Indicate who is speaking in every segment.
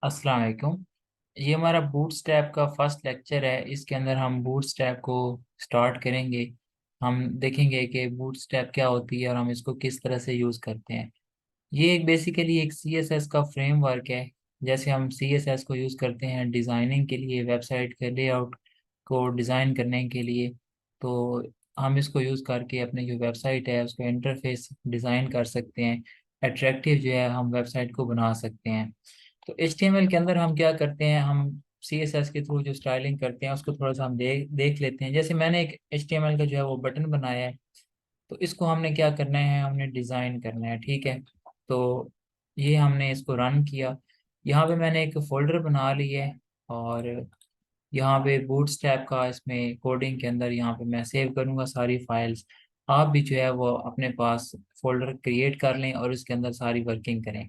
Speaker 1: अस्सलाम वालेकुम। ये हमारा बूटस्ट्रैप का फर्स्ट लेक्चर है। इसके अंदर हम बूटस्ट्रैप को स्टार्ट करेंगे। हम देखेंगे कि बूटस्ट्रैप क्या होती है और हम इसको किस तरह से यूज़ करते हैं। ये एक बेसिकली एक CSS का फ्रेमवर्क है। जैसे हम CSS को यूज़ करते हैं डिज़ाइनिंग के लिए, वेबसाइट के लेआउट को डिज़ाइन करने के लिए, तो हम इसको यूज़ करके अपनी जो वेबसाइट है उसको इंटरफेस डिज़ाइन कर सकते हैं। अट्रैक्टिव जो है हम वेबसाइट को बना सकते हैं। तो HTML के अंदर हम क्या करते हैं, हम CSS के थ्रू जो स्टाइलिंग करते हैं उसको थोड़ा सा हम देख देख लेते हैं। जैसे मैंने एक HTML का जो है वो बटन बनाया है, तो इसको हमने क्या करना है, हमने डिज़ाइन करना है। ठीक है, तो ये हमने इसको रन किया। यहाँ पे मैंने एक फोल्डर बना ली है और यहाँ पे बूटस्ट्रैप का इसमें कोडिंग के अंदर यहाँ पे मैं सेव करूँगा सारी फाइल्स। आप भी जो है वो अपने पास फोल्डर क्रिएट कर लें और इसके अंदर सारी वर्किंग करें।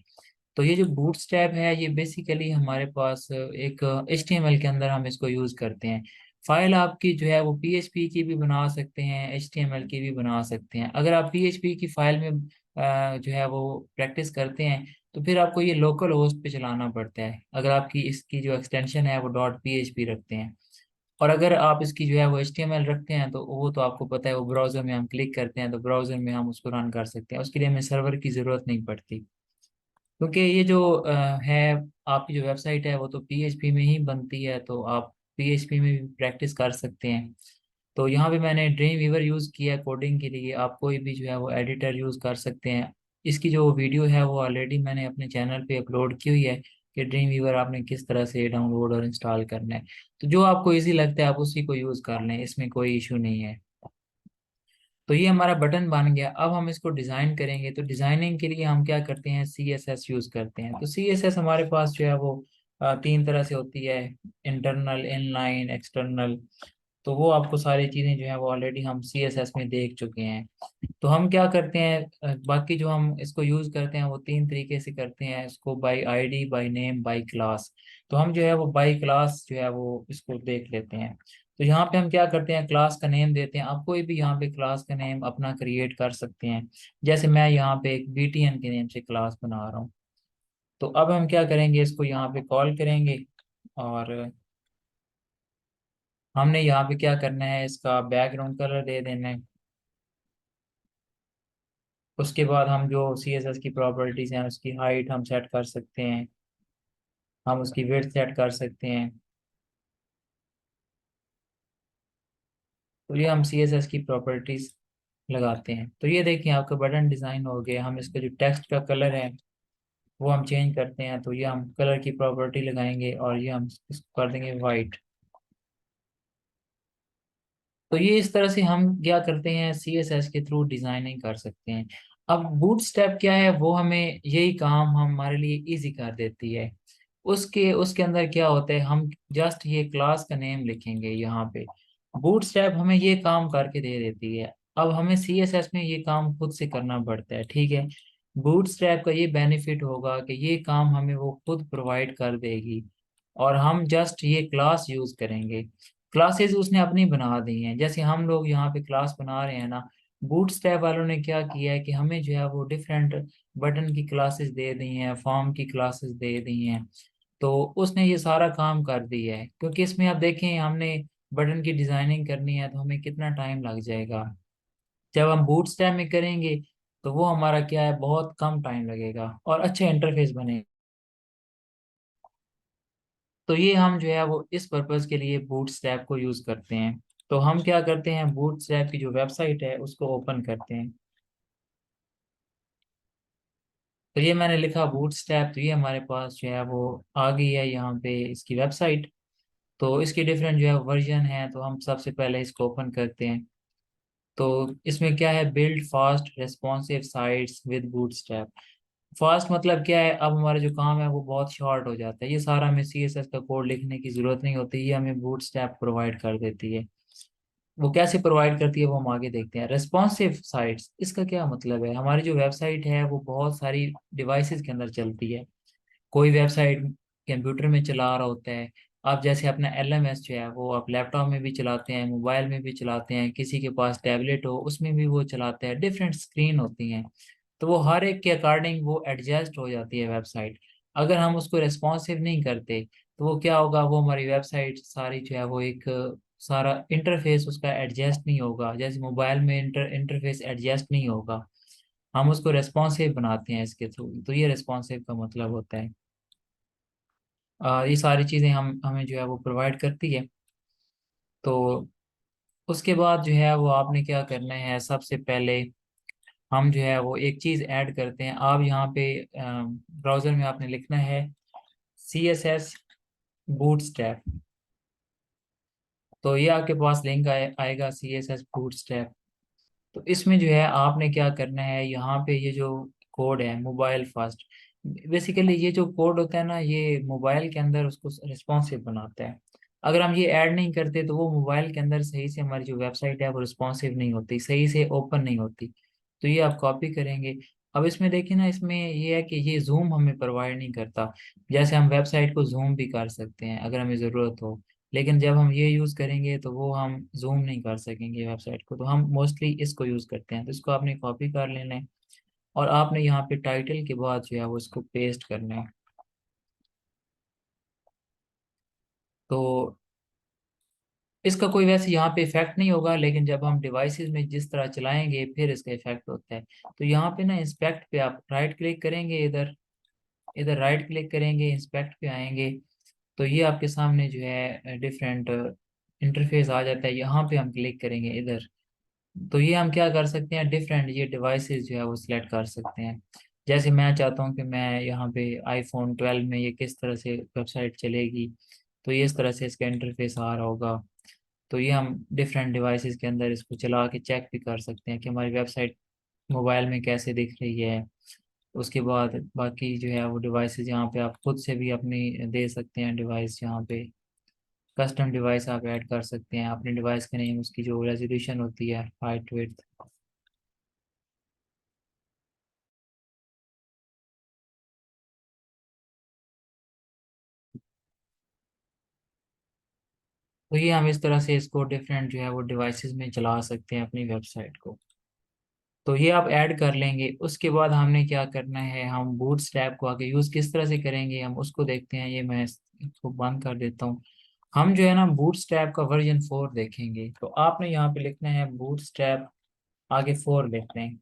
Speaker 1: तो ये जो बूटस्ट्रैप है ये बेसिकली हमारे पास एक HTML के अंदर हम इसको यूज़ करते हैं। फाइल आपकी जो है वो PHP की भी बना सकते हैं, HTML की भी बना सकते हैं। अगर आप PHP की फाइल में जो है वो प्रैक्टिस करते हैं तो फिर आपको ये लोकल होस्ट पे चलाना पड़ता है। अगर आपकी इसकी जो एक्सटेंशन है वो .php रखते हैं, और अगर आप इसकी जो है वो HTML रखते हैं तो वो तो आपको पता है, वो ब्राउज़र में हम क्लिक करते हैं तो ब्राउज़र में हम उसको रन कर सकते हैं। उसके लिए हमें सर्वर की ज़रूरत नहीं पड़ती, क्योंकि ये जो है आपकी जो वेबसाइट है वो तो PHP में ही बनती है, तो आप PHP में भी प्रैक्टिस कर सकते हैं। तो यहाँ पे मैंने ड्रीम वीवर यूज़ किया है कोडिंग के लिए। आप कोई भी जो है वो एडिटर यूज़ कर सकते हैं। इसकी जो वीडियो है वो ऑलरेडी मैंने अपने चैनल पे अपलोड की हुई है कि ड्रीम वीवर आपने किस तरह से डाउनलोड और इंस्टॉल करना है। तो जो आपको इजी लगता है आप उसी को यूज़ कर लें, इसमें कोई इशू नहीं है। तो ये हमारा बटन बन गया। अब हम इसको डिज़ाइन करेंगे, तो डिज़ाइनिंग के लिए हम क्या करते हैं, CSS यूज़ करते हैं। तो CSS हमारे पास जो है वो तीन तरह से होती है, इंटरनल, इनलाइन, एक्सटर्नल। तो वो आपको सारी चीज़ें जो है वो ऑलरेडी हम CSS में देख चुके हैं। तो हम क्या करते हैं, बाकी जो हम इसको यूज़ करते हैं वो तीन तरीके से करते हैं इसको, by ID, by name, by class. तो हम जो है वो बाय क्लास जो है वो इसको देख लेते हैं। तो यहाँ पे हम क्या करते हैं, क्लास का नेम देते हैं। आप कोई भी यहाँ पे क्लास का नेम अपना क्रिएट कर सकते हैं। जैसे मैं यहाँ पे एक BTN के नेम से क्लास बना रहा हूँ। तो अब हम क्या करेंगे, इसको यहाँ पे कॉल करेंगे और हमने यहाँ पे क्या करना है, इसका बैकग्राउंड कलर दे देना है। उसके बाद हम जो CSS की प्रॉपर्टीज हैं उसकी हाइट हम सेट कर सकते हैं, हम उसकी विड्थ सेट कर सकते हैं। तो ये हम CSS की प्रॉपर्टीज लगाते हैं। तो ये देखिए आपका बटन डिज़ाइन हो गया। हम इसका जो टेक्स्ट का कलर है वो हम चेंज करते हैं। तो ये हम कलर की प्रॉपर्टी लगाएंगे और ये हम इसको कर देंगे वाइट। तो ये इस तरह से हम क्या करते हैं, CSS के थ्रू डिजाइनिंग कर सकते हैं। अब बूटस्ट्रैप क्या है, वो हमें यही काम हमारे लिए इजी कर देती है। उसके उसके अंदर क्या होता है, हम जस्ट ये क्लास का नेम लिखेंगे यहाँ पे। बूटस्ट्रैप हमें ये काम करके दे देती है। अब हमें CSS में ये काम खुद से करना पड़ता है। ठीक है, बूटस्ट्रैप का ये बेनिफिट होगा कि ये काम हमें वो खुद प्रोवाइड कर देगी और हम जस्ट ये क्लास यूज करेंगे। क्लासेस उसने अपनी बना दी हैं। जैसे हम लोग यहाँ पे क्लास बना रहे हैं ना, बूटस्ट्रैप वालों ने क्या किया है कि हमें जो है वो डिफरेंट बटन की क्लासेस दे दी हैं, फॉर्म की क्लासेस दे दी हैं। तो उसने ये सारा काम कर दिया है, क्योंकि इसमें आप देखें हमने बटन की डिजाइनिंग करनी है तो हमें कितना टाइम लग जाएगा। जब हम बूटस्ट्रैप में करेंगे तो वो हमारा क्या है, बहुत कम टाइम लगेगा और अच्छा इंटरफेस बनेगा। तो ये हम जो है वो इस पर्पज के लिए बूटस्ट्रैप को यूज करते हैं। तो हम क्या करते हैं, बूटस्ट्रैप की जो वेबसाइट है उसको ओपन करते हैं। तो ये मैंने लिखा बूटस्ट्रैप, तो ये हमारे पास जो है वो आ गई है यहाँ पे इसकी वेबसाइट। तो इसकी डिफरेंट जो है वर्जन है, तो हम सबसे पहले इसको ओपन करते हैं। तो इसमें क्या है, build fast responsive sites with bootstrap. Fast मतलब क्या है, अब हमारा जो काम है वो बहुत शॉर्ट हो जाता है। ये सारा हमें CSS का कोड लिखने की जरूरत नहीं होती, ये हमें बूटस्ट्रैप प्रोवाइड कर देती है। वो कैसे प्रोवाइड करती है वो हम आगे देखते हैं। रेस्पॉन्सिव साइट्स, इसका क्या मतलब है, हमारी जो वेबसाइट है वो बहुत सारी डिवाइसेस के अंदर चलती है। कोई वेबसाइट कंप्यूटर में चला रहा होता है। आप जैसे अपना LMS जो है वो आप लैपटॉप में भी चलाते हैं, मोबाइल में भी चलाते हैं, किसी के पास टैबलेट हो उसमें भी वो चलाते हैं। डिफरेंट स्क्रीन होती हैं, तो वो हर एक के अकॉर्डिंग वो एडजस्ट हो जाती है वेबसाइट। अगर हम उसको रेस्पॉन्सिव नहीं करते तो वो क्या होगा, वो हमारी वेबसाइट सारी जो है वो एक सारा इंटरफेस उसका एडजस्ट नहीं होगा, जैसे मोबाइल में इंटरफेस एडजस्ट नहीं होगा। हम उसको रेस्पॉन्सिव बनाते हैं इसके थ्रू, तो ये रेस्पॉन्सिव का मतलब होता है। ये सारी चीज़ें हम हमें जो है वो प्रोवाइड करती है। तो उसके बाद जो है वो आपने क्या करना है, सबसे पहले हम जो है वो एक चीज़ ऐड करते हैं। आप यहाँ पे ब्राउज़र में आपने लिखना है CSS बूटस्ट्रैप। तो ये आपके पास लिंक आएगा CSS बूटस्ट्रैप। तो इसमें जो है आपने क्या करना है, यहाँ पे ये जो कोड है मोबाइल फर्स्ट, बेसिकली ये जो कोड होता है ना, ये मोबाइल के अंदर उसको रिस्पॉन्सिव बनाता है। अगर हम ये ऐड नहीं करते तो वो मोबाइल के अंदर सही से हमारी जो वेबसाइट है वो रिस्पॉन्सिव नहीं होती, सही से ओपन नहीं होती। तो ये आप कॉपी करेंगे। अब इसमें देखिए ना, इसमें ये है कि ये जूम हमें प्रोवाइड नहीं करता। जैसे हम वेबसाइट को जूम भी कर सकते हैं अगर हमें ज़रूरत हो, लेकिन जब हम ये यूज़ करेंगे तो वो हम जूम नहीं कर सकेंगे वेबसाइट को, तो हम मोस्टली इसको यूज़ करते हैं। तो इसको आपने कॉपी कर लेना है और आपने यहाँ पे टाइटल के बाद जो है वो इसको पेस्ट करना है। तो इसका कोई वैसे यहाँ पे इफेक्ट नहीं होगा, लेकिन जब हम डिवाइसेस में जिस तरह चलाएंगे फिर इसका इफेक्ट होता है। तो यहाँ पे ना इंस्पेक्ट पे आप राइट क्लिक करेंगे, इधर इधर राइट क्लिक करेंगे, इंस्पेक्ट पे आएंगे। तो ये आपके सामने जो है डिफरेंट इंटरफेस आ जाता है। यहाँ पे हम क्लिक करेंगे इधर, तो ये हम क्या कर सकते हैं, डिफरेंट ये डिवाइसेस जो है वो सिलेक्ट कर सकते हैं। जैसे मैं चाहता हूँ कि मैं यहाँ पे iPhone 12 में ये किस तरह से वेबसाइट चलेगी, तो ये इस तरह से इसका इंटरफेस आ रहा होगा। तो ये हम डिफरेंट डिवाइसेस के अंदर इसको चला के चेक भी कर सकते हैं कि हमारी वेबसाइट मोबाइल में कैसे दिख रही है। उसके बाद बाकी जो है वो डिवाइसेस यहाँ पे आप खुद से भी अपनी दे सकते हैं डिवाइस, यहाँ पे कस्टम डिवाइस आप ऐड कर सकते हैं अपने डिवाइस के नेम, उसकी जो रेजोल्यूशन होती है, हाइट विड्थ। तो ये हम इस तरह से इसको डिफरेंट जो है वो डिवाइसेस में चला सकते हैं अपनी वेबसाइट को। तो ये आप ऐड कर लेंगे। उसके बाद हमने क्या करना है, हम बूटस्ट्रैप को आगे यूज़ किस तरह से करेंगे हम उसको देखते हैं। ये मैं इसको बंद कर देता हूँ। हम जो है ना बूटस्ट्रैप का वर्जन 4 देखेंगे। तो आपने यहाँ पे लिखना है बूटस्ट्रैप आगे 4 लिखते हैं।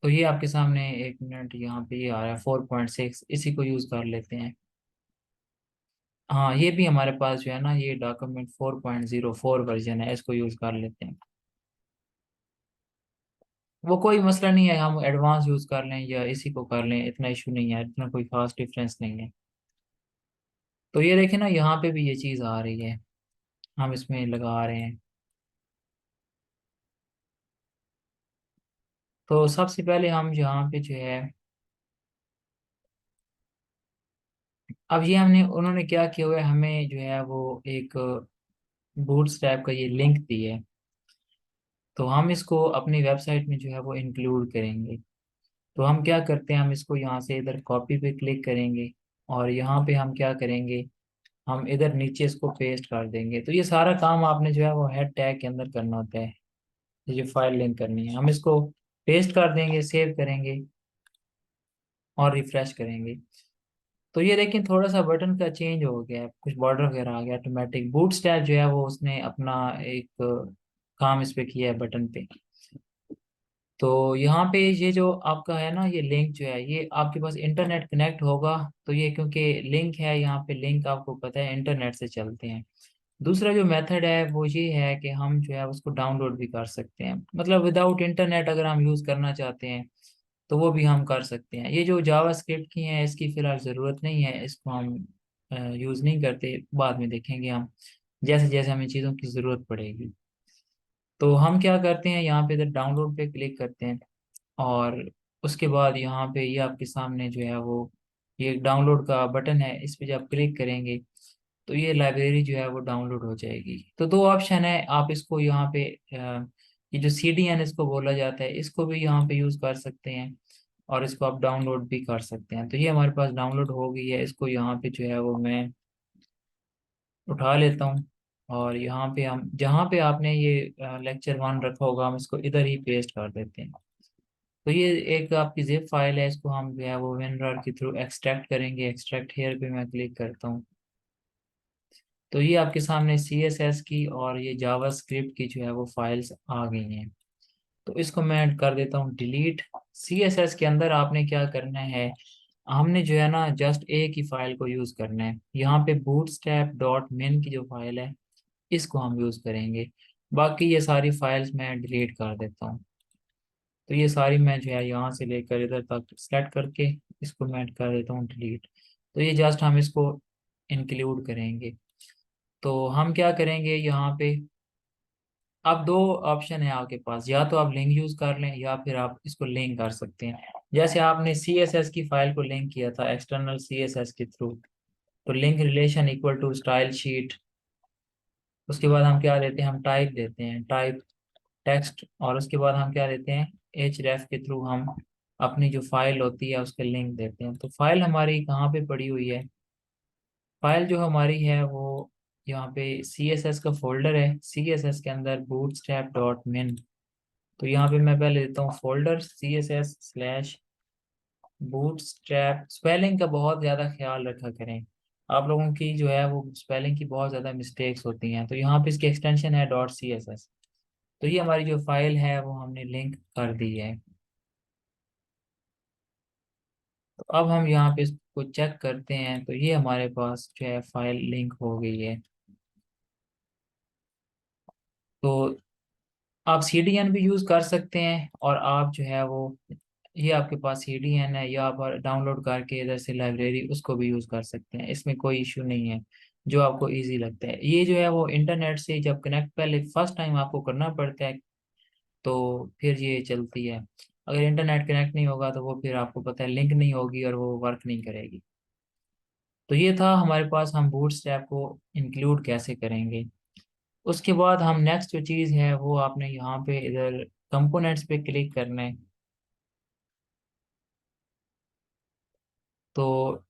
Speaker 1: तो ये आपके सामने, एक मिनट, यहाँ पे ये आ रहा है 4.6, इसी को यूज़ कर लेते हैं। हाँ, ये भी हमारे पास जो है ना, ये डॉक्यूमेंट 4.04 वर्जन है, इसको यूज़ कर लेते हैं। वो कोई मसला नहीं है, हम एडवांस यूज़ कर लें या इसी को कर लें, इतना इशू नहीं है, इतना कोई खास डिफरेंस नहीं है। तो ये देखें ना, यहाँ पे भी ये चीज़ आ रही है, हम इसमें लगा रहे हैं। तो सबसे पहले हम यहाँ पे जो है, अब ये हमने उन्होंने क्या किया हुआ है, हमें जो है वो एक बूटस्ट्रैप का ये लिंक दी है। तो हम इसको अपनी वेबसाइट में जो है वो इंक्लूड करेंगे। तो हम क्या करते हैं, हम इसको यहाँ से इधर कॉपी पे क्लिक करेंगे और यहाँ पे हम क्या करेंगे, हम इधर नीचे इसको पेस्ट कर देंगे। तो ये सारा काम आपने जो है वो हेड टैग के अंदर करना होता है। ये जो फाइल लिंक करनी है, हम इसको पेस्ट कर देंगे, सेव करेंगे और रिफ्रेश करेंगे। तो ये देखिए थोड़ा सा बटन का चेंज हो गया है, कुछ बॉर्डर वगैरह आ गया ऑटोमेटिक। बूट स्ट्रैप जो है वो उसने अपना एक काम इस पे किया है बटन पे। तो यहाँ पे ये जो आपका है ना, ये लिंक जो है ये आपके पास इंटरनेट कनेक्ट होगा। तो ये क्योंकि लिंक है, यहाँ पे लिंक आपको पता है इंटरनेट से चलते हैं। दूसरा जो मेथड है वो ये है कि हम जो है उसको डाउनलोड भी कर सकते हैं, मतलब विदाउट इंटरनेट अगर हम यूज़ करना चाहते हैं तो वो भी हम कर सकते हैं। ये जो जावा स्क्रिप्ट की है इसकी फ़िलहाल ज़रूरत नहीं है, इसको हम यूज़ नहीं करते, बाद में देखेंगे हम जैसे जैसे हमें चीज़ों की ज़रूरत पड़ेगी। तो हम क्या करते हैं, यहाँ पे इधर डाउनलोड पे क्लिक करते हैं और उसके बाद यहाँ पे ये आपके सामने जो है वो ये डाउनलोड का बटन है, इस पे जब क्लिक करेंगे तो ये लाइब्रेरी जो है वो डाउनलोड हो जाएगी। तो दो ऑप्शन है, आप इसको यहाँ पे ये जो CDN इसको बोला जाता है, इसको भी यहाँ पे यूज़ कर सकते हैं और इसको आप डाउनलोड भी कर सकते हैं। तो ये हमारे पास डाउनलोड हो गई है, इसको यहाँ पे जो है वो मैं उठा लेता हूँ और यहाँ पे हम जहाँ पे आपने ये लेक्चर 1 रखा होगा हम इसको इधर ही पेस्ट कर देते हैं। तो ये एक आपकी जिप फाइल है, इसको हम जो है वो WinRAR के थ्रू एक्सट्रैक्ट करेंगे। एक्सट्रैक्ट हेयर पे मैं क्लिक करता हूँ, तो ये आपके सामने CSS की और ये जावास्क्रिप्ट की जो है वो फाइल्स आ गई हैं। तो इसको मैं कर देता हूँ डिलीट। CSS के अंदर आपने क्या करना है, हमने जो है ना जस्ट एक ही फाइल को यूज करना है। यहाँ पे bootstrap.min की जो फाइल है इसको हम यूज करेंगे। बाकी ये सारी फाइल्स मैं डिलीट कर देता हूँ। तो ये सारी मैं जो है यहाँ से लेकर इधर तक सेलेक्ट करके इसको मैं कर देता हूँ डिलीट। तो ये जस्ट हम इसको इंक्लूड करेंगे। तो हम क्या करेंगे यहाँ पे, अब दो ऑप्शन है आपके पास, या तो आप लिंक यूज कर लें या फिर आप इसको लिंक कर सकते हैं। जैसे आपने CSS की फाइल को लिंक किया था एक्सटर्नल CSS के थ्रू, तो link relation equal to style sheet. उसके बाद हम क्या देते हैं, हम टाइप देते हैं, टाइप टेक्स्ट, और उसके बाद हम क्या देते हैं, href के थ्रू हम अपनी जो फाइल होती है उसके लिंक देते हैं। तो फाइल हमारी कहाँ पे पड़ी हुई है, फाइल जो हमारी है वो यहाँ पे CSS का फोल्डर है, CSS के अंदर bootstrap.min। तो यहाँ पे मैं पहले देता हूँ फोल्डर CSS/bootstrap। स्पेलिंग का बहुत ज़्यादा ख्याल रखा करें, आप लोगों की जो है वो स्पेलिंग की बहुत ज़्यादा मिस्टेक्स होती हैं। तो यहाँ पे इसकी एक्सटेंशन है .css। तो ये हमारी जो फाइल है वो हमने लिंक कर दी है। तो अब हम यहाँ पे इसको चेक करते हैं, तो ये हमारे पास जो है फाइल लिंक हो गई है। तो आप CDN भी यूज़ कर सकते हैं, और आप जो है वो, ये आपके पास CDN है, या आप डाउनलोड करके इधर से लाइब्रेरी उसको भी यूज़ कर सकते हैं, इसमें कोई इशू नहीं है। जो आपको इजी लगता है, ये जो है वो इंटरनेट से जब कनेक्ट पहले फर्स्ट टाइम आपको करना पड़ता है, तो फिर ये चलती है। अगर इंटरनेट कनेक्ट नहीं होगा तो वो फिर आपको पता है लिंक नहीं होगी और वो वर्क नहीं करेगी। तो ये था हमारे पास, हम बूटस्ट्रैप को इंक्लूड कैसे करेंगे। उसके बाद हम नेक्स्ट जो चीज़ है वो आपने यहाँ पे इधर कंपोनेंट्स पे क्लिक करना है। तो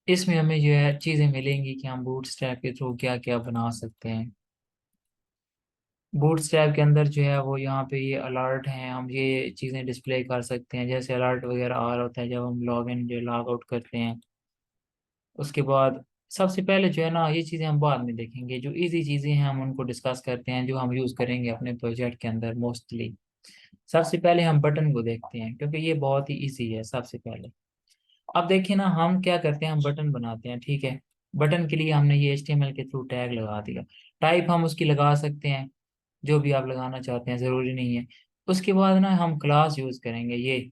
Speaker 1: इसमें हमें जो है चीज़ें मिलेंगी कि हम बूटस्ट्रैप के थ्रू क्या क्या बना सकते हैं। बूटस्ट्रैप के अंदर जो है वो यहाँ पे ये अलर्ट हैं, हम ये चीज़ें डिस्प्ले कर सकते हैं, जैसे अलर्ट वगैरह आ रहा होता है जब हम लॉग इन जो लॉग आउट करते हैं। उसके बाद सबसे पहले जो है ना, ये चीज़ें हम बाद में देखेंगे, जो इजी चीज़ें हैं हम उनको डिस्कस करते हैं जो हम यूज़ करेंगे अपने प्रोजेक्ट के अंदर मोस्टली। सबसे पहले हम बटन को देखते हैं क्योंकि ये बहुत ही इजी है सबसे पहले। अब देखिए ना, हम क्या करते हैं, हम बटन बनाते हैं, ठीक है। बटन के लिए हमने ये HTML के थ्रू टैग लगा दिया। टाइप हम उसकी लगा सकते हैं, जो भी आप लगाना चाहते हैं, ज़रूरी नहीं है। उसके बाद ना हम क्लास यूज़ करेंगे, ये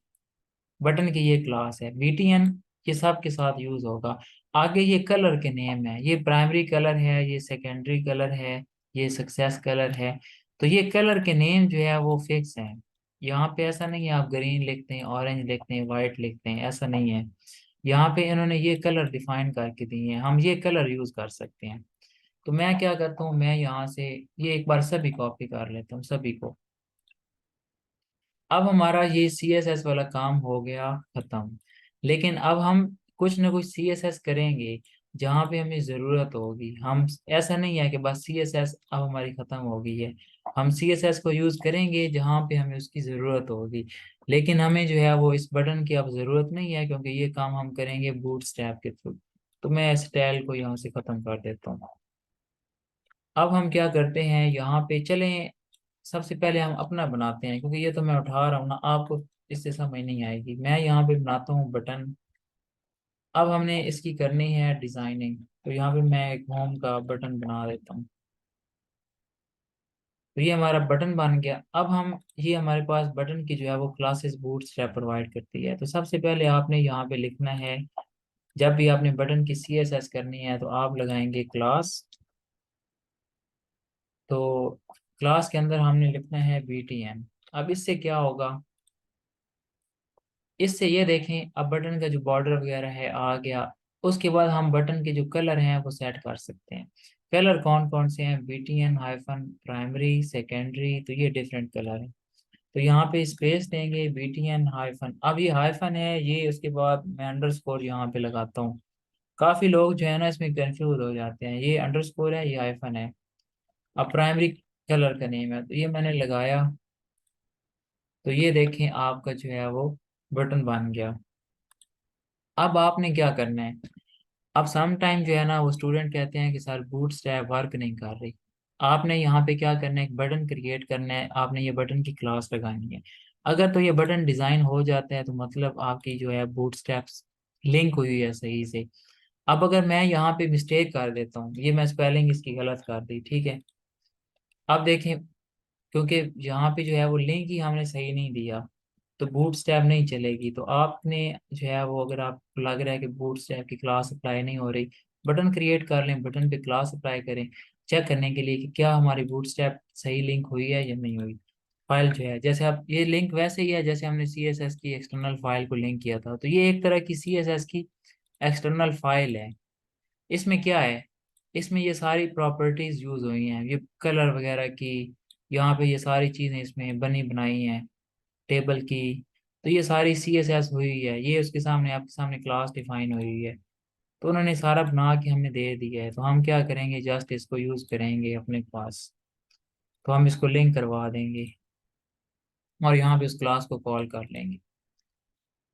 Speaker 1: बटन की ये क्लास है BTN, ये सब के साथ यूज होगा। आगे ये कलर के नेम है, ये प्राइमरी कलर है, ये सेकेंडरी कलर है, ये सक्सेस कलर है। तो ये कलर के नेम जो है वो फिक्स हैं। यहाँ पे ऐसा नहीं है आप ग्रीन लिखते हैं, ऑरेंज लिखते हैं, वाइट लिखते हैं, ऐसा नहीं है। यहाँ पे इन्होंने ये कलर डिफाइन करके दिए हैं, हम ये कलर यूज कर सकते हैं। तो मैं क्या करता हूँ, मैं यहाँ से ये एक बार सभी कॉपी कर लेता हूँ, सभी को। अब हमारा ये CSS वाला काम हो गया खत्म। लेकिन अब हम कुछ ना कुछ CSS करेंगे जहाँ पे हमें ज़रूरत होगी। हम, ऐसा नहीं है कि बस CSS अब हमारी ख़त्म हो गई है। हम CSS को यूज़ करेंगे जहाँ पे हमें उसकी ज़रूरत होगी। लेकिन हमें जो है वो इस बटन की अब ज़रूरत नहीं है, क्योंकि ये काम हम करेंगे बूटस्ट्रैप के थ्रू। तो मैं स्टाइल को यहाँ से ख़त्म कर देता हूँ। अब हम क्या करते हैं, यहाँ पे चलें, सबसे पहले हम अपना बनाते हैं, क्योंकि ये तो मैं उठा रहा हूँ ना, आपको इससे समझ नहीं आएगी। मैं यहाँ पे बनाता हूँ बटन। अब हमने इसकी करनी है डिजाइनिंग, तो यहाँ पे मैं एक होम का बटन बना देता हूँ। तो ये हमारा बटन बन गया। अब हम, ये हमारे पास बटन की जो है वो क्लासेस बूटस्ट्रैप प्रोवाइड करती है। तो सबसे पहले आपने यहाँ पे लिखना है, जब भी आपने बटन की CSS करनी है तो आप लगाएंगे क्लास। तो क्लास के अंदर हमने लिखना है BTN। अब इससे क्या होगा, इससे ये देखें, अब बटन का जो बॉर्डर वगैरह है आ गया। उसके बाद हम बटन के जो कलर हैं वो सेट कर सकते हैं। कलर कौन कौन से हैं, BTN हाइफन प्राइमरी सेकेंडरी, तो ये डिफरेंट कलर है। तो यहाँ पे स्पेस देंगे BTN हाइफन, अब ये हाइफन है ये, उसके बाद मैं अंडरस्कोर यहाँ पे लगाता हूँ। काफी लोग जो है ना इसमें कंफ्यूज हो जाते हैं, ये अंडरस्कोर है, ये हाइफन है। अब प्राइमरी कलर का नेम है, तो ये मैंने लगाया। तो ये देखें आपका जो है वो बटन बन गया। अब आपने क्या करना है, अब सम टाइम जो है ना वो स्टूडेंट कहते हैं कि सर बूटस्ट्रैप वर्क नहीं कर रही। आपने यहाँ पे क्या करना है, एक बटन क्रिएट करना है, आपने ये बटन की क्लास लगानी है। अगर तो ये बटन डिजाइन हो जाता है तो मतलब आपकी जो है बूटस्ट्रैप्स लिंक हुई है सही से। अब अगर मैं यहाँ पे मिस्टेक कर देता हूँ, ये मैं स्पेलिंग इसकी गलत कर दी, ठीक है। अब देखें, क्योंकि यहाँ पे जो है वो लिंक ही हमने सही नहीं दिया, तो बूट स्टैप नहीं चलेगी। तो आपने जो है वो, अगर आपको लग रहा है कि बूट स्टैप की क्लास अप्लाई नहीं हो रही, बटन क्रिएट कर लें, बटन पे क्लास अप्लाई करें, चेक करने के लिए कि क्या हमारी बूट स्टैप सही लिंक हुई है या नहीं हुई। फाइल जो है, जैसे आप ये लिंक वैसे ही है जैसे हमने सी एस एस की एक्सटर्नल फाइल को लिंक किया था, तो ये एक तरह की सी एस एस की एक्सटर्नल फाइल है। इसमें क्या है, इसमें ये सारी प्रॉपर्टीज यूज हुई हैं, ये कलर वगैरह की, यहाँ पे ये सारी चीजें इसमें बनी बनाई हैं, टेबल की। तो ये सारी सी एस एस हुई है, ये उसके सामने आपके सामने क्लास डिफाइन हुई है। तो उन्होंने सारा बना के हमें दे दिया है, तो हम क्या करेंगे, जस्ट इसको यूज करेंगे अपने पास। तो हम इसको लिंक करवा देंगे और यहाँ पे उस क्लास को कॉल कर लेंगे।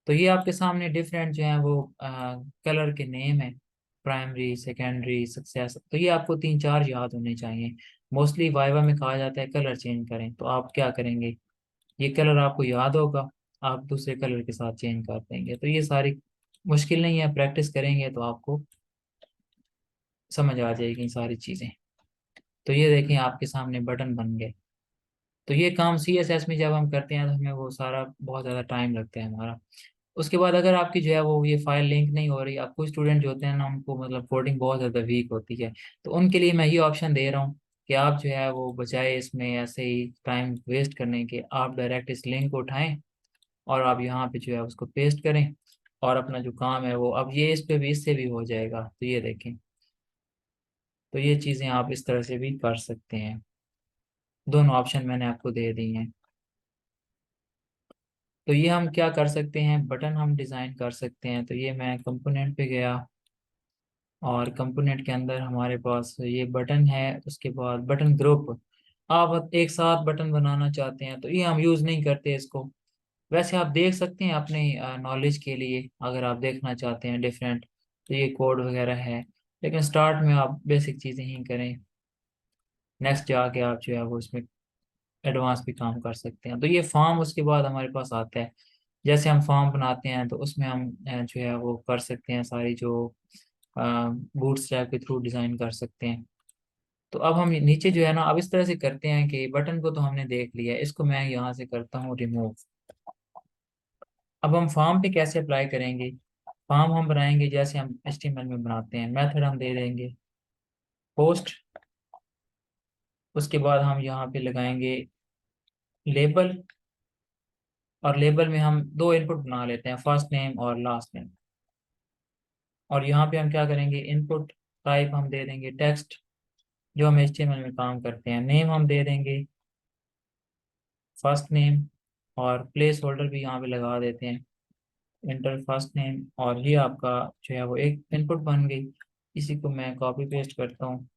Speaker 1: तो ये आपके सामने डिफरेंट जो है वो कलर के नेम है, प्राइमरी, सेकेंडरी, सक्सेस। तो ये आपको तीन चार याद होने चाहिए। मोस्टली वाइवा में कहा जाता है कलर चेंज करें, तो आप क्या करेंगे, ये कलर आपको याद होगा, आप दूसरे कलर के साथ चेंज कर देंगे। तो ये सारी मुश्किल नहीं है, प्रैक्टिस करेंगे तो आपको समझ आ जाएगी सारी चीज़ें। तो ये देखें आपके सामने बटन बन गए। तो ये काम सी एस एस में जब हम करते हैं तो हमें वो सारा बहुत ज़्यादा टाइम लगता है हमारा। उसके बाद अगर आपकी जो है वो ये फाइल लिंक नहीं हो रही, आप कुछ स्टूडेंट जो होते हैं ना उनको मतलब कोडिंग बहुत ज़्यादा वीक होती है, तो उनके लिए मैं ये ऑप्शन दे रहा हूँ कि आप जो है वो बजाय इसमें ऐसे ही टाइम वेस्ट करने के, आप डायरेक्ट इस लिंक को उठाएं और आप यहाँ पे जो है उसको पेस्ट करें और अपना जो काम है वो, अब ये इस पे भी, इससे भी हो जाएगा। तो ये देखें, तो ये चीज़ें आप इस तरह से भी कर सकते हैं। दोनों ऑप्शन मैंने आपको दे दी हैं। तो ये हम क्या कर सकते हैं, बटन हम डिज़ाइन कर सकते हैं। तो ये मैं कंपोनेंट पे गया और कंपोनेंट के अंदर हमारे पास ये बटन है, उसके बाद बटन ग्रुप। आप एक साथ बटन बनाना चाहते हैं तो ये हम यूज़ नहीं करते इसको। वैसे आप देख सकते हैं अपने नॉलेज के लिए, अगर आप देखना चाहते हैं डिफरेंट, तो ये कोड वगैरह है। लेकिन स्टार्ट में आप बेसिक चीज़ें ही करें, नेक्स्ट जाके आप जो है वो इसमें एडवांस भी काम कर सकते हैं। तो ये फॉर्म उसके बाद हमारे पास आता है। जैसे हम फॉर्म बनाते हैं तो उसमें हम जो है वो कर सकते हैं सारी जो बूटस्ट्रैप के थ्रू डिज़ाइन कर सकते हैं। तो अब हम नीचे जो है ना, अब इस तरह से करते हैं कि बटन को तो हमने देख लिया है, इसको मैं यहाँ से करता हूँ रिमूव। अब हम फॉर्म पे कैसे अप्लाई करेंगे, फॉर्म हम बनाएंगे जैसे हम HTML में बनाते हैं, मेथड हम दे देंगे पोस्ट। उसके बाद हम यहाँ पे लगाएंगे लेबल, और लेबल में हम दो इनपुट बना लेते हैं, फर्स्ट नेम और लास्ट नेम। और यहाँ पे हम क्या करेंगे, इनपुट टाइप हम दे देंगे टेक्स्ट, जो हम HTML में काम करते हैं। नेम हम दे देंगे फर्स्ट नेम, और प्लेस होल्डर भी यहाँ पे लगा देते हैं, इंटर फर्स्ट नेम। और ये आपका जो है वो एक इनपुट बन गई। इसी को मैं कॉपी पेस्ट करता हूँ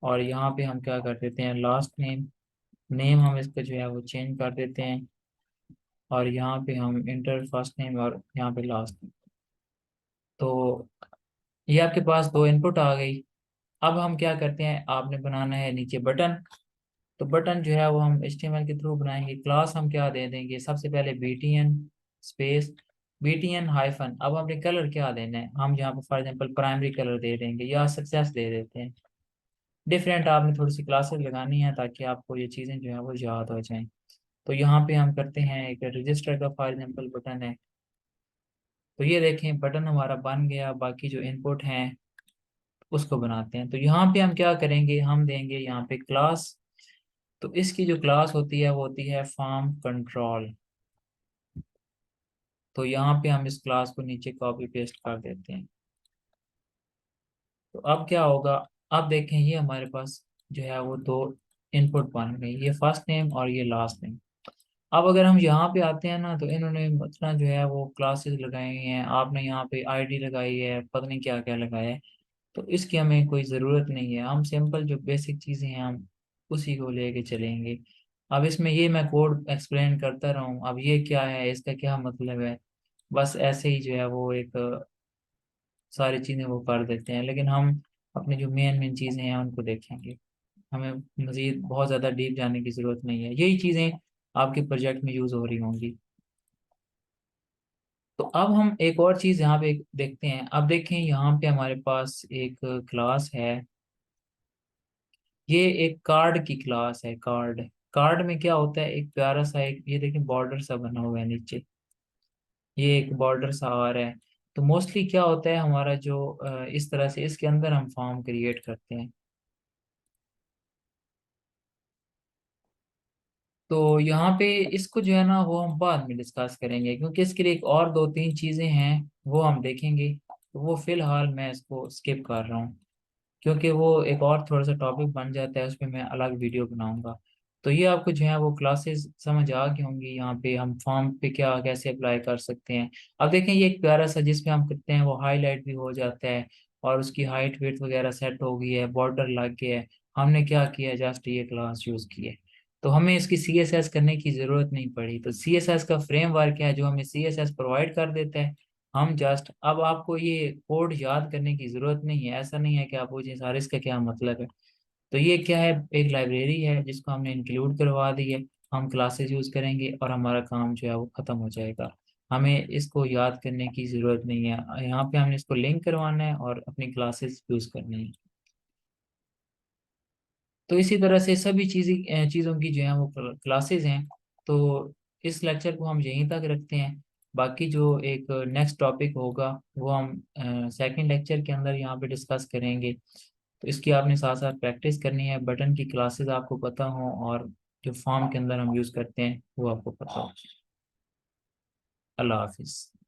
Speaker 1: और यहाँ पे हम क्या कर देते हैं, लास्ट नेम, नेम हम इसका जो है वो चेंज कर देते हैं, और यहाँ पे हम इंटर फर्स्ट नेम और यहाँ पे लास्ट नेम। तो ये आपके पास दो इनपुट आ गई। अब हम क्या करते हैं, आपने बनाना है नीचे बटन। तो बटन जो है वो हम HTML के थ्रू बनाएंगे। क्लास हम क्या दे देंगे, सबसे पहले BTN स्पेस BTN हाइफन। अब हमने कलर क्या देना है, हम यहाँ पर फॉर एग्जांपल प्राइमरी कलर दे देंगे या सक्सेस दे देते हैं। डिफरेंट आपने थोड़ी सी क्लासेस लगानी है ताकि आपको ये चीज़ें जो है वो याद हो जाएं। तो यहाँ पे हम करते हैं एक रजिस्टर का फॉर एग्जांपल बटन है। तो ये देखें बटन हमारा बन गया, बाकी जो इनपुट हैं उसको बनाते हैं। तो यहाँ पे हम क्या करेंगे, हम देंगे यहाँ पे क्लास। तो इसकी जो क्लास होती है वो होती है फॉर्म कंट्रोल। तो यहाँ पे हम इस क्लास को नीचे कॉपी पेस्ट कर देते हैं। तो अब क्या होगा, अब देखें ये हमारे पास जो है वो दो इनपुट बन गई, ये फर्स्ट नेम और ये लास्ट नेम। अब अगर हम यहाँ पे आते हैं ना, तो इन्होंने मतलब जो है वो क्लासेस लगाई हुई हैं, आपने यहाँ पे ID लगाई है, पता नहीं क्या क्या लगाया है। तो इसकी हमें कोई ज़रूरत नहीं है, हम सिंपल जो बेसिक चीज़ें हैं हम उसी को लेके चलेंगे। अब इसमें ये मैं कोड एक्सप्लेन करता रहा हूँ, अब ये क्या है, इसका क्या मतलब है, बस ऐसे ही जो है वो एक सारी चीज़ें वो कर देते हैं, लेकिन हम अपनी जो मेन मेन चीज़ें हैं उनको देखेंगे। हमें मज़ीद बहुत ज़्यादा डीप जाने की ज़रूरत नहीं है, यही चीज़ें आपके प्रोजेक्ट में यूज़ हो रही होंगी। तो अब हम एक और चीज़ यहाँ पे देखते हैं। अब देखें यहाँ पे हमारे पास एक क्लास है, ये एक कार्ड की क्लास है। कार्ड, कार्ड में क्या होता है, एक प्यारा सा एक ये देखें बॉर्डर सा बना हुआ है नीचे, ये एक बॉर्डर सा आ रहा है। तो मोस्टली क्या होता है हमारा जो इस तरह से इसके अंदर हम फॉर्म क्रिएट करते हैं। तो यहाँ पे इसको जो है ना वो हम बाद में डिस्कस करेंगे, क्योंकि इसके लिए एक और दो तीन चीज़ें हैं वो हम देखेंगे, तो वो फिलहाल मैं इसको स्किप कर रहा हूँ, क्योंकि वो एक और थोड़ा सा टॉपिक बन जाता है, उस पर मैं अलग वीडियो बनाऊंगा। तो ये आपको जो है वो क्लासेस समझ आ गई होंगी, यहाँ पे हम फॉर्म पे क्या कैसे अप्लाई कर सकते हैं। अब देखें ये एक प्यारा सा जिस पे हम करते हैं वो हाईलाइट भी हो जाता है, और उसकी हाइट वेट वगैरह सेट हो गई है, बॉर्डर लग गया है। हमने क्या किया, जस्ट ये क्लास यूज़ की है, तो हमें इसकी सी एस एस करने की ज़रूरत नहीं पड़ी। तो सी एस एस का फ्रेमवर्क है जो हमें सी एस एस प्रोवाइड कर देता है। हम जस्ट, अब आपको ये कोड याद करने की जरूरत नहीं है, ऐसा नहीं है कि आप पूछें सर इसका क्या मतलब है। तो ये क्या है, एक लाइब्रेरी है जिसको हमने इंक्लूड करवा दी है। हम क्लासेस यूज करेंगे और हमारा काम जो है वो खत्म हो जाएगा। हमें इसको याद करने की जरूरत नहीं है, यहाँ पे हमने इसको लिंक करवाना है और अपनी क्लासेस यूज करनी है। तो इसी तरह से सभी चीज़ों की जो है वो क्लासेस हैं। तो इस लेक्चर को हम यहीं तक रखते हैं। बाकी जो एक नेक्स्ट टॉपिक होगा वो हम सेकंड लेक्चर के अंदर यहाँ पे डिस्कस करेंगे। तो इसकी आपने साथ साथ प्रैक्टिस करनी है, बटन की क्लासेस आपको पता हो और जो फॉर्म के अंदर हम यूज़ करते हैं वो आपको पता हो। अल्लाह हाफिज़।